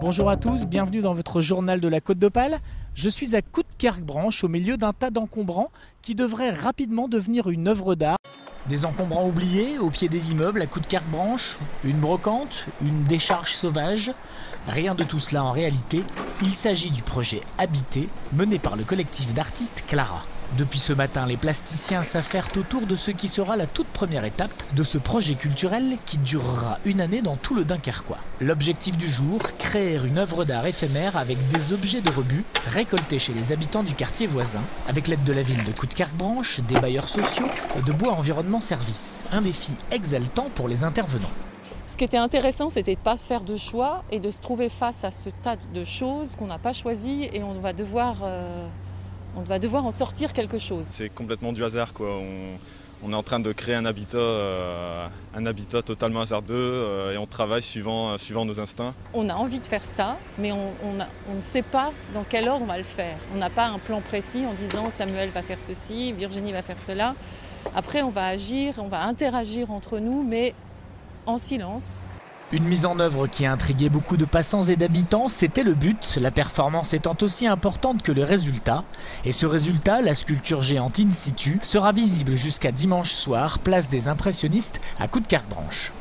Bonjour à tous, bienvenue dans votre journal de la Côte d'Opale. Je suis à Coudekerque-Branche, au milieu d'un tas d'encombrants qui devrait rapidement devenir une œuvre d'art. Des encombrants oubliés au pied des immeubles à Coudekerque-Branche, une brocante, une décharge sauvage. Rien de tout cela en réalité, il s'agit du projet Habité mené par le collectif d'artistes Clara. Depuis ce matin, les plasticiens s'affairent autour de ce qui sera la toute première étape de ce projet culturel qui durera une année dans tout le Dunkerquois. L'objectif du jour, créer une œuvre d'art éphémère avec des objets de rebut récoltés chez les habitants du quartier voisin, avec l'aide de la ville de Coudekerque-Branche, des bailleurs sociaux et de Bois Environnement Service. Un défi exaltant pour les intervenants. Ce qui était intéressant, c'était de ne pas faire de choix et de se trouver face à ce tas de choses qu'on n'a pas choisies et on va devoir en sortir quelque chose. C'est complètement du hasard, quoi. On est en train de créer un habitat totalement hasardeux et on travaille suivant nos instincts. On a envie de faire ça, mais on ne sait pas dans quel ordre on va le faire. On n'a pas un plan précis en disant Samuel va faire ceci, Virginie va faire cela. Après, on va agir, on va interagir entre nous, mais en silence. Une mise en œuvre qui a intrigué beaucoup de passants et d'habitants, c'était le but, la performance étant aussi importante que le résultat. Et ce résultat, la sculpture géante in situ, sera visible jusqu'à dimanche soir, place des impressionnistes à Coudekerque-Branche.